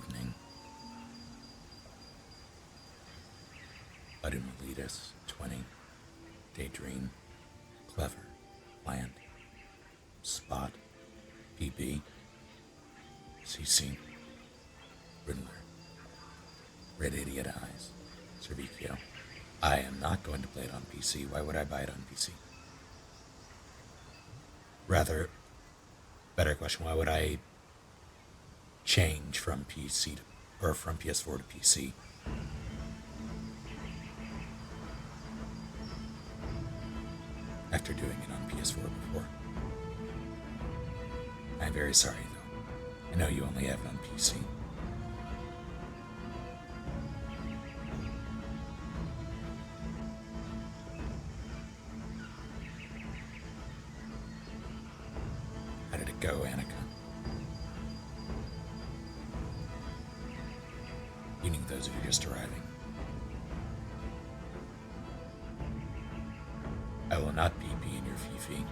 Evening. Buddy Miletus, 20. Daydream. Clever. Plant. Spot. PB. CC. Riddler. Red Idiot Eyes. Servicio. I am not going to play it on PC. Why would I buy it on PC? Rather, better question, why would I change from PC to, or from PS4 to PC? After doing it on PS4 before. I'm very sorry though. I know you only have it on PC. How did it go, Annika? Meaning those of you just arriving. I will not PP in your Fifi.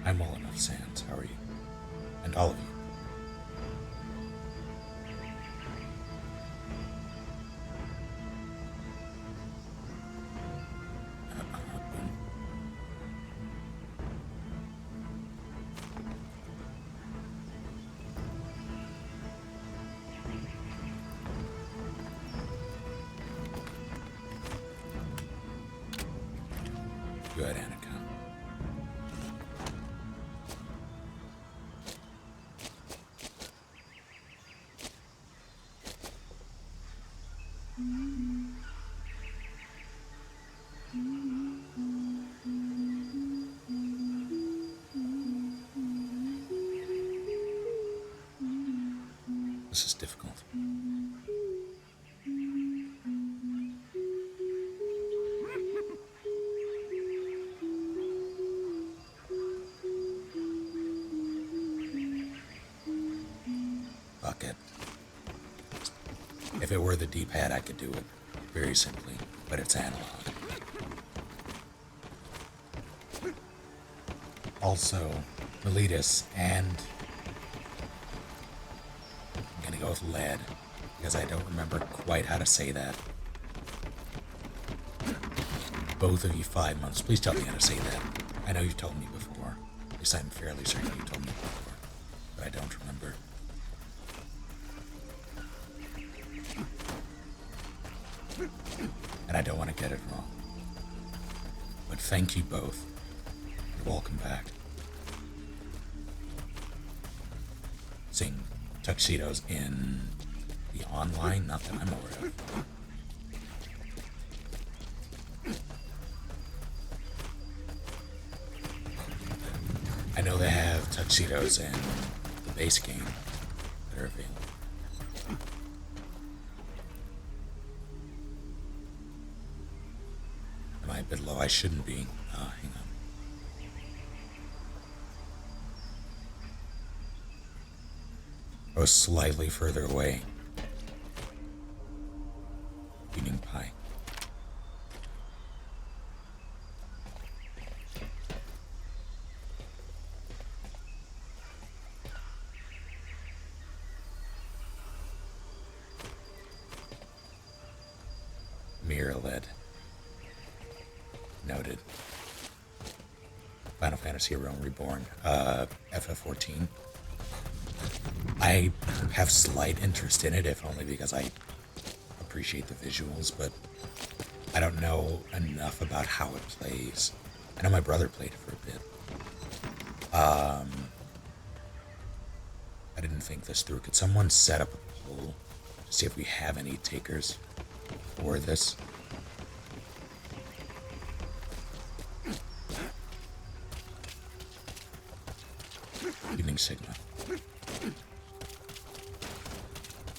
I'm well enough, Sans. How are you? And all of you. Good, Annika. This is difficult. Fuck it. If it were the D-pad, I could do it very simply, but it's analog. Also, Miletus and I'm gonna go with lead because I don't remember quite how to say that. Both of you 5 months. Please tell me how to say that. I know you've told me before. At least I'm fairly certain you told me before, but I don't remember. And I don't want to get it wrong. But thank you both. And welcome back. Seeing tuxedos in the online, not that I'm aware of. I know they have tuxedos in the base game that are available. Am I a bit low? I shouldn't be. Hang on. I was slightly further away. Eating pie. Mirror LED. Noted. Final Fantasy Realm Reborn. FF14. I have slight interest in it, if only because I appreciate the visuals, but I don't know enough about how it plays. I know my brother played it for a bit. I didn't think this through. Could someone set up a poll to see if we have any takers for this? Evening Sigma.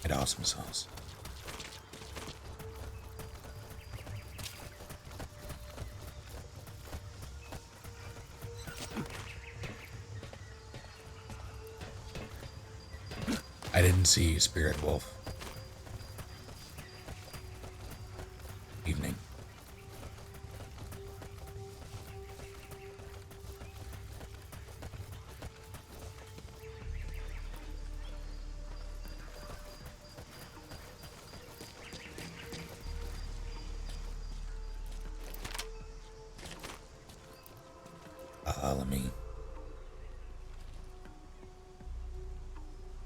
And awesome sauce. I didn't see Spirit Wolf. Evening. Let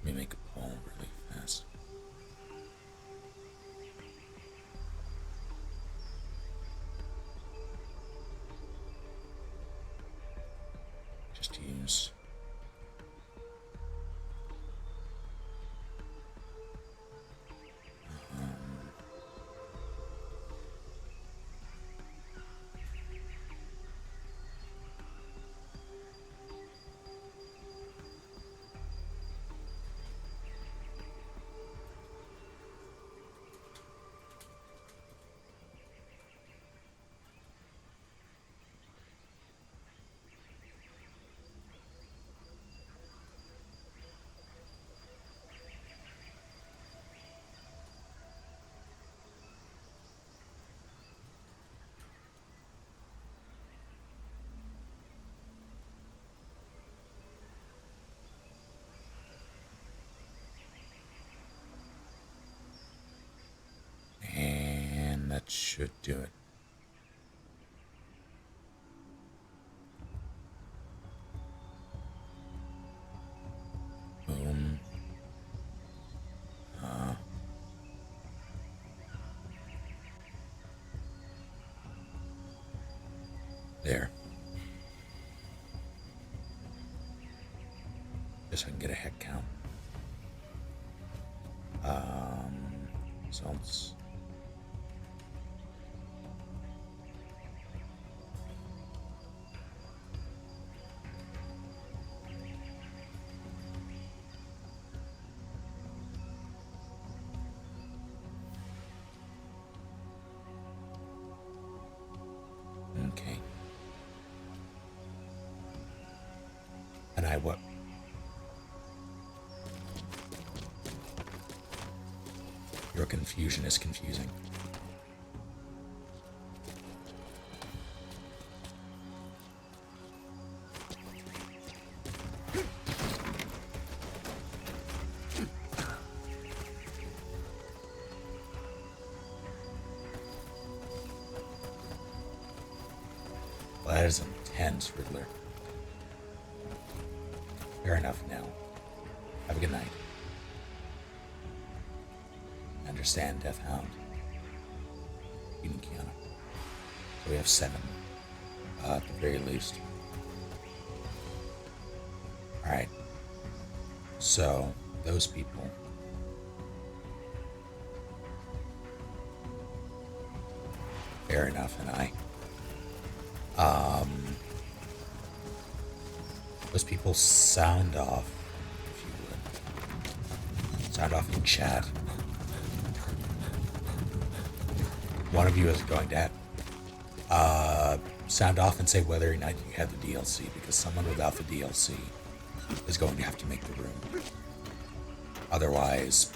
me make a poll really fast. Just use that should do it. Boom. There. Just so I can get a head count. Results. Okay. And I what? Your confusion is confusing. Well, that is intense, Riddler. Fair enough now. Have a good night. Understand, Death Hound. You and Kiana. So we have 7. At the very least. Alright. So, those people. Fair enough, and I. Those people sound off, if you would. Sound off in chat. One of you is going to sound off and say whether or not you have the DLC, because someone without the DLC is going to have to make the room. Otherwise,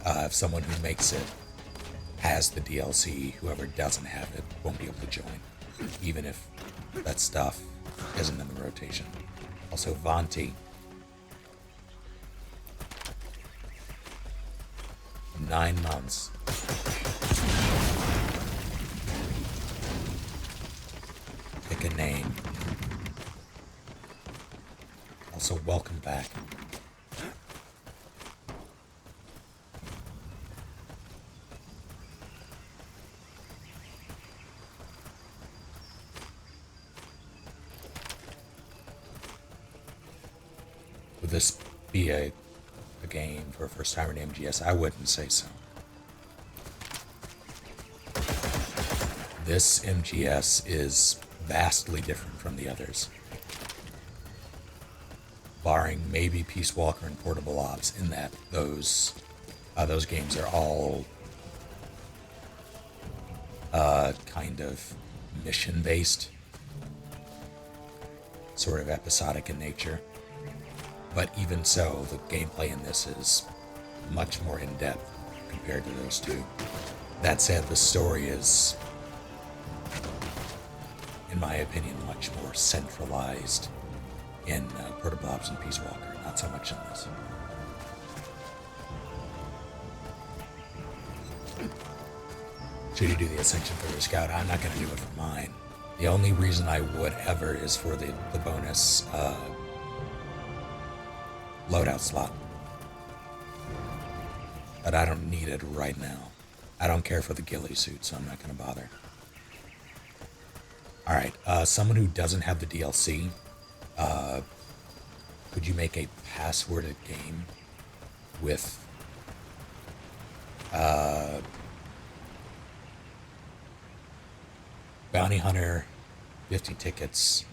if someone who makes it has the DLC, whoever doesn't have it won't be able to join, even if that stuff isn't in the rotation. Also, Vanti. 9 months. Pick a name. Also, welcome back. Would this be a game for a first timer in MGS? I wouldn't say so. This MGS is vastly different from the others. Barring maybe Peace Walker and Portable Ops, in that those games are all kind of mission-based, sort of episodic in nature. But even so, the gameplay in this is much more in-depth compared to those two. That said, the story is, in my opinion, much more centralized in Portable Ops and Peace Walker, not so much in this. Should you do the Ascension for your Scout? I'm not going to do it for mine. The only reason I would ever is for the bonus loadout slot. But I don't need it right now. I don't care for the ghillie suit, so I'm not going to bother. Alright, someone who doesn't have the DLC, could you make a passworded game with Bounty Hunter, 50 tickets,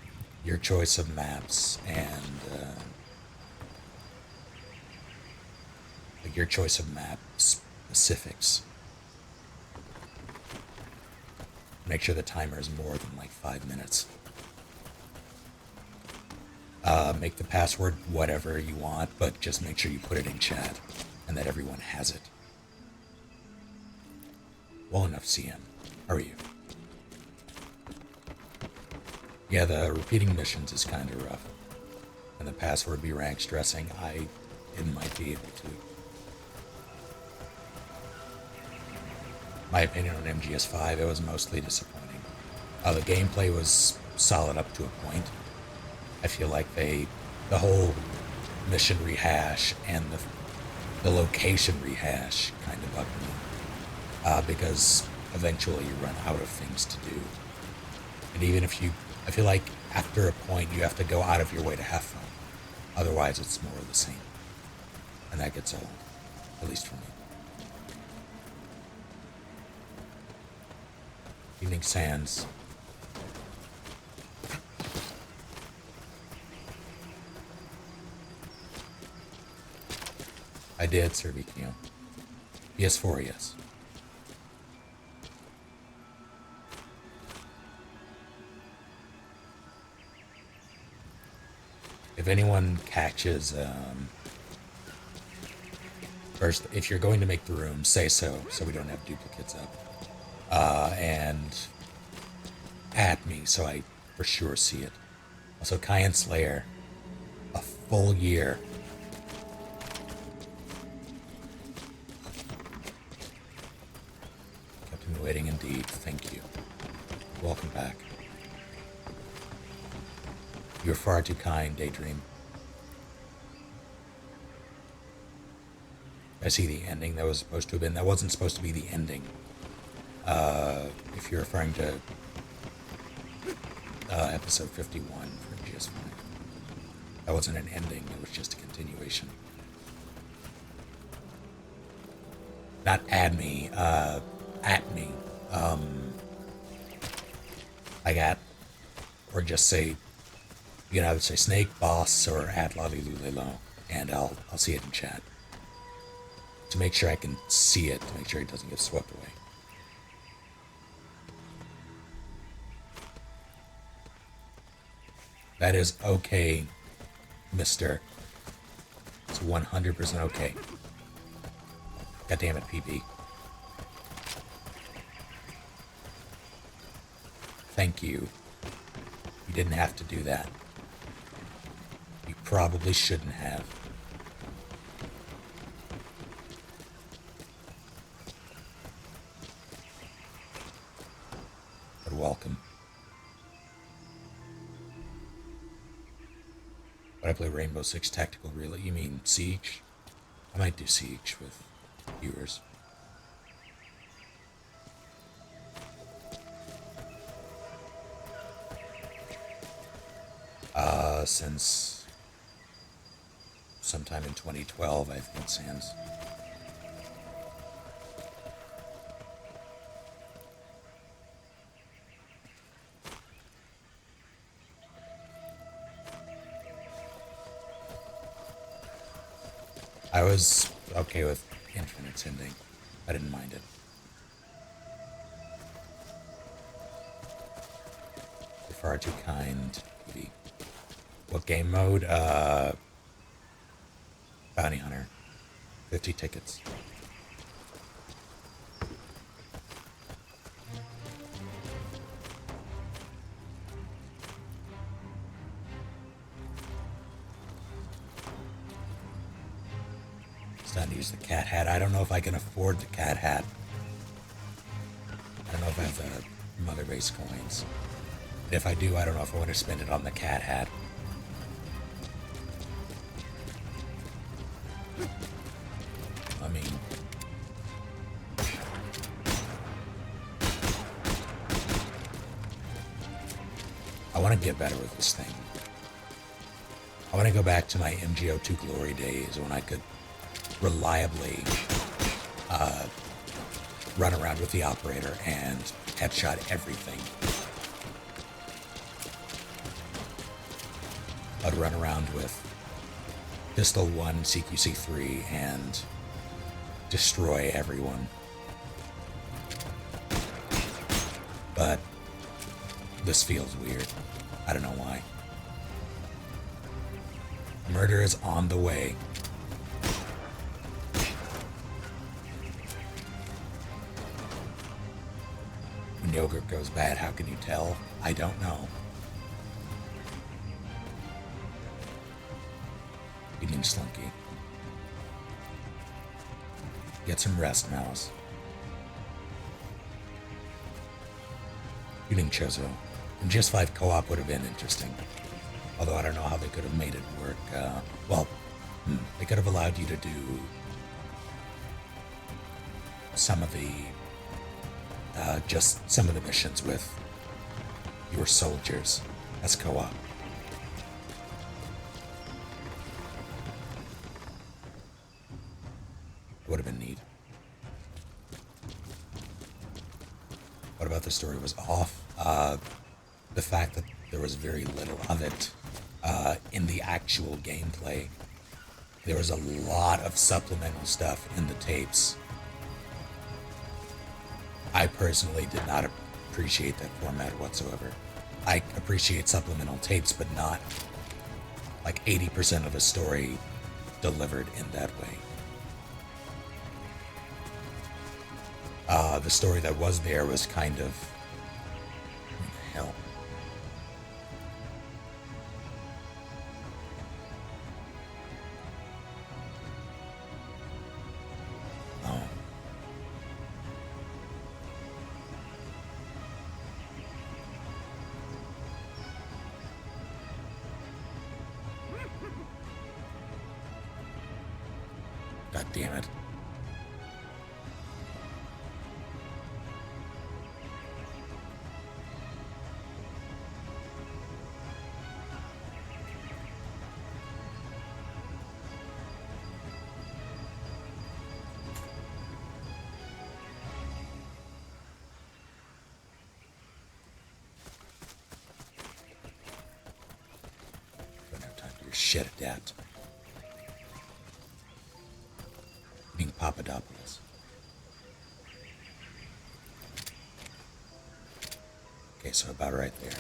your choice of maps, and your choice of map specifics. Make sure the timer is more than like 5 minutes. Make the password whatever you want, but just make sure you put it in chat and that everyone has it. Well enough, CM. How are you? Yeah, the repeating missions is kind of rough. And the password be rank stressing. It might be able to. My opinion on MGS5, it was mostly disappointing. The gameplay was solid up to a point. I feel like the whole mission rehash and the location rehash kind of bugged me. Because eventually you run out of things to do. And even if I feel like after a point you have to go out of your way to have fun. Otherwise it's more of the same. And that gets old. At least for me. Evening Sands. I did, Sir Vikio. PS4, yes. If anyone catches, first, if you're going to make the room, say so we don't have duplicates up. And at me, so I for sure see it. Also, Cayenne Slayer, a full year. Kept me waiting indeed, thank you. Welcome back. You're far too kind, Daydream. I see the ending. That was supposed to have been. That wasn't supposed to be the ending. If you're referring to episode 51 for GS5. That wasn't an ending. It was just a continuation. Not add me. At me. I got, or just say. You can either say Snake, Boss, or at Lolilulelo, and I'll see it in chat. To make sure I can see it, to make sure it doesn't get swept away. That is okay, mister. It's 100% okay. God damn it, PB. Thank you. You didn't have to do that. You probably shouldn't have. But welcome. But I play Rainbow Six Tactical Relay. You mean Siege? I might do Siege with viewers. Since sometime in 2012, I think, Sans. I was okay with Infinite's ending. I didn't mind it. You're far too kind, Petey. What game mode? Bounty Hunter. 50 tickets. It's time to use the cat hat. I don't know if I can afford the cat hat. I don't know if I have the Mother Base coins. If I do, I don't know if I want to spend it on the cat hat. I mean, I want to get better with this thing. I want to go back to my MGO2 glory days when I could reliably run around with the operator and headshot everything. I'd run around with Pistol 1, CQC3, and destroy everyone. But this feels weird. I don't know why. Murder is on the way. When yogurt goes bad, how can you tell? I don't know. Eating Slinky. Get some rest, Mouse. Eating Chozo. And GS5 co-op would have been interesting. Although I don't know how they could have made it work. They could have allowed you to do some of the just some of the missions with your soldiers as co-op. Would have been neat. What about the story was off? The fact that there was very little of it in the actual gameplay. There was a lot of supplemental stuff in the tapes. I personally did not appreciate that format whatsoever. I appreciate supplemental tapes, but not like 80% of a story delivered in that way. The story that was there was kind of... hell. Oh. God damn it. Don't have time for your shit, Adapt. Being Papadopoulos. Okay, so about right there.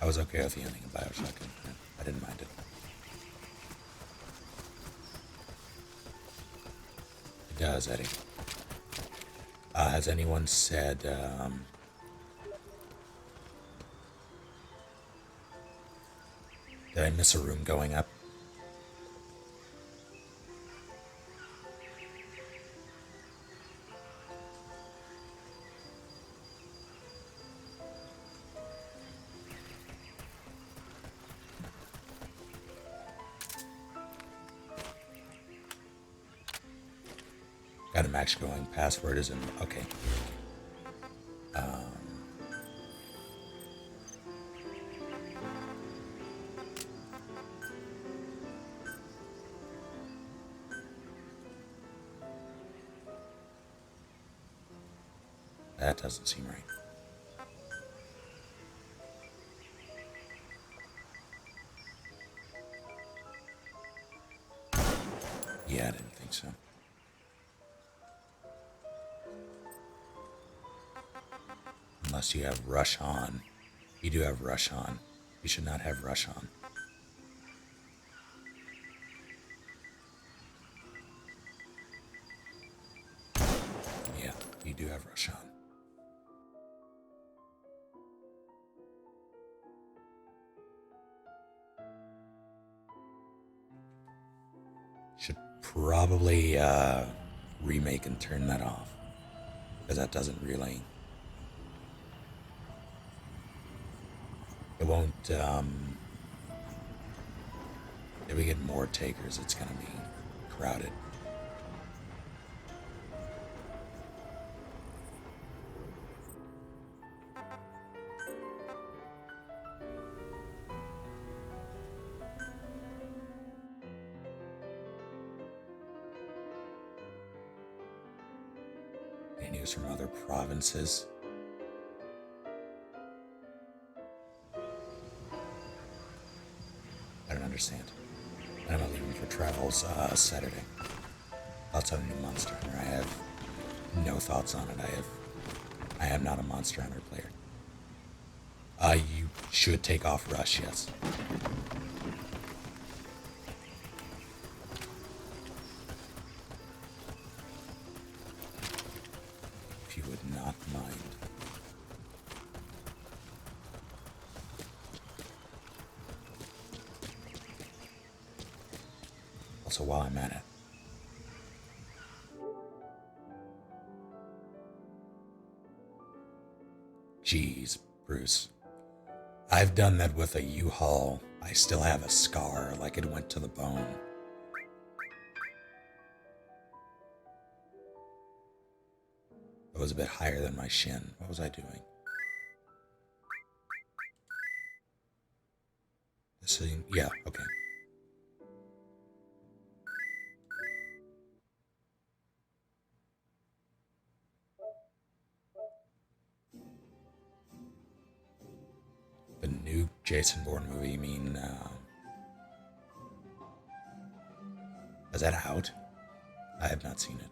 I was okay with the ending of Bioshock Infinite. I didn't mind it. It does, Eddie. Has anyone said, did I miss a room going up? Got a match going. Password is in. Okay. That doesn't seem right. Yeah, I didn't think so. Unless you have Rush On. You do have Rush On. You should not have Rush On. Yeah, you do have Rush On. Should probably remake and turn that off. Because that doesn't really... It won't, if we get more takers, it's gonna be crowded. Any news from other provinces? I don't understand. I'm not leaving for travels Saturday. Thoughts on a new Monster Hunter? I have no thoughts on it. I am not a Monster Hunter player. You should take off Rush, yes. If you would not mind. Also, while I'm at it, geez, Bruce. I've done that with a U-Haul. I still have a scar, like it went to the bone. It was a bit higher than my shin. What was I doing? Yeah, okay. The new Jason Bourne movie, you mean, is that out? I have not seen it.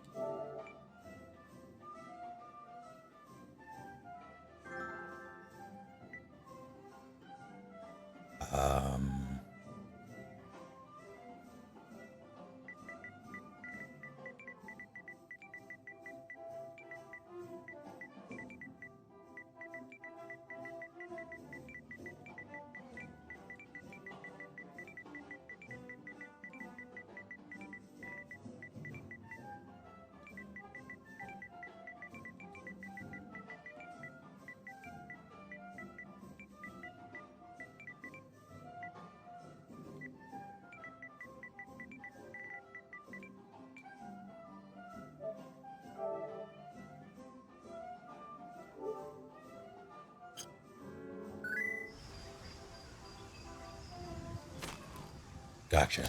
Gotcha.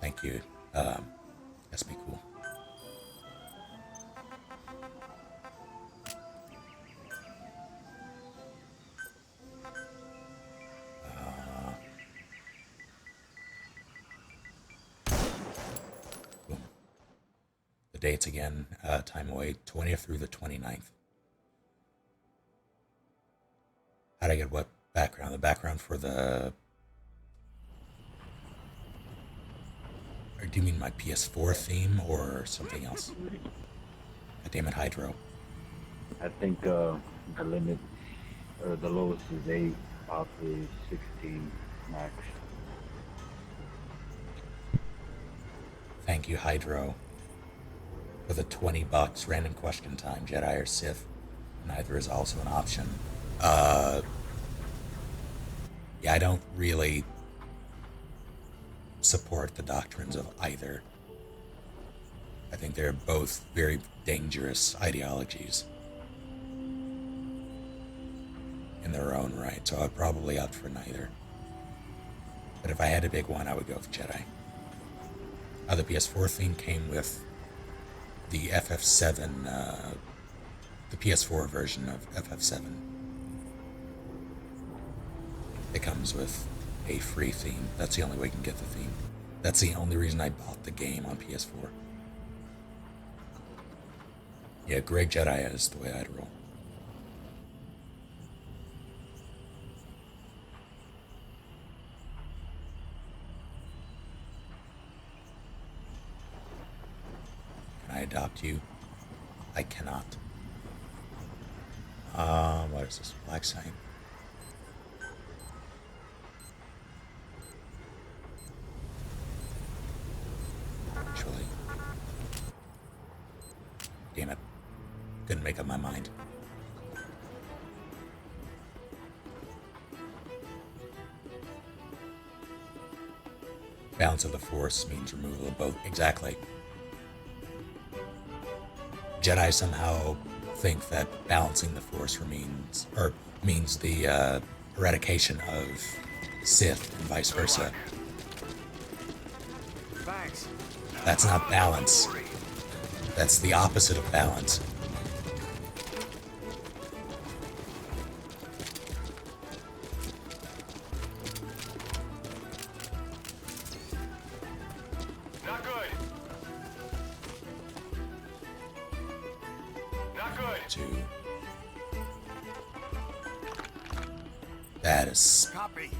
Thank you. That's be cool. Boom. The dates again, time away, 20th through the 29th. How'd I get what background? The background for the... Or do you mean my PS4 theme or something else? God damn it, Hydro. I think the limit or the lowest is 8, possibly 16 max. Thank you, Hydro, for the $20 random question time. Jedi or Sith? Neither is also an option. Yeah, I don't really support the doctrines of either. I think they're both very dangerous ideologies in their own right, so I'd probably opt for neither. But if I had to pick one, I would go with Jedi. The PS4 theme came with the FF7, the PS4 version of FF7. It comes with a free theme. That's the only way you can get the theme. That's the only reason I bought the game on PS4. Yeah, Greg Jedi is the way I'd roll. Can I adopt you? I cannot. What is this? Black Sign. Actually, Damn it. Couldn't make up my mind. Balance of the Force means removal of both. Exactly. Jedi somehow think that balancing the Force means the eradication of Sith and vice versa. Thanks. That's not balance. That's the opposite of balance. Not good. Not good. To that is Copy.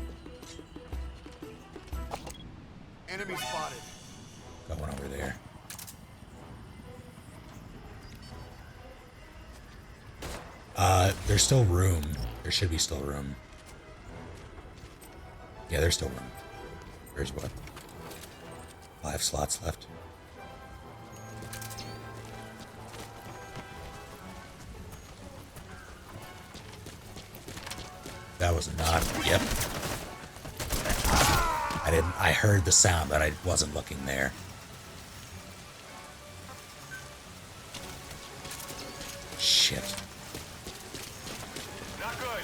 Enemy spotted. going over there. There's still room. There should be still room. Yeah, there's still room. There's what? 5 slots left. That was not. Yep. I heard the sound, but I wasn't looking there. Shit. Not good.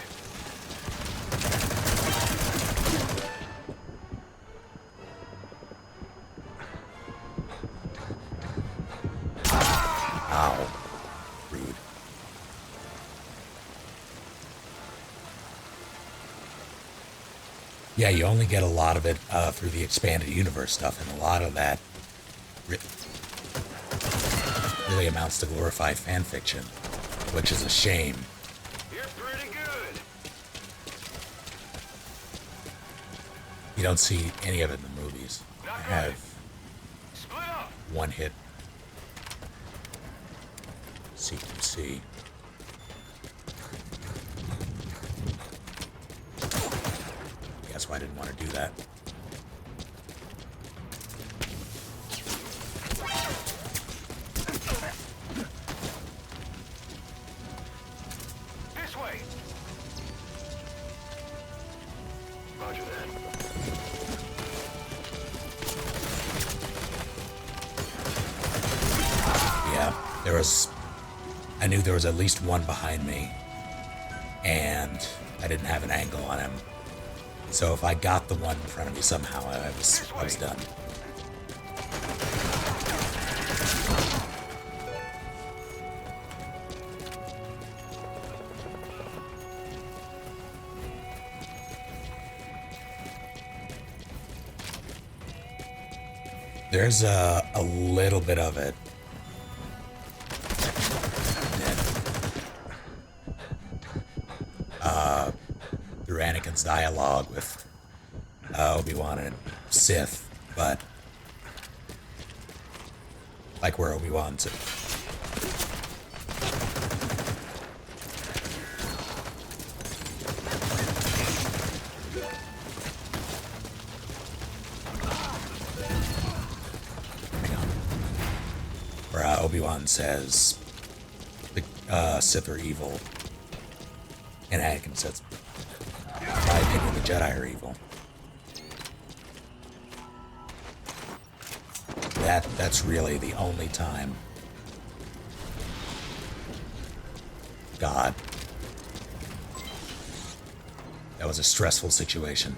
Ow. Rude. Yeah, you only get a lot of it through the expanded universe stuff, and a lot of that really amounts to glorified fan fiction, which is a shame. You're pretty good. You don't see any of it in the movies. I have Split up. one hit CQC. That's why I didn't want to do that. This way. Roger that. Yeah, I knew there was at least one behind me, and I didn't have an angle on him. So if I got the one in front of me somehow, I was done. There's a little bit of it. Through Anakin's dialogue with Obi-Wan and Sith, but like where Obi-Wan's where Obi-Wan says the Sith are evil, and Anakin says, in my opinion, the Jedi are evil. That's really the only time God. That was a stressful situation.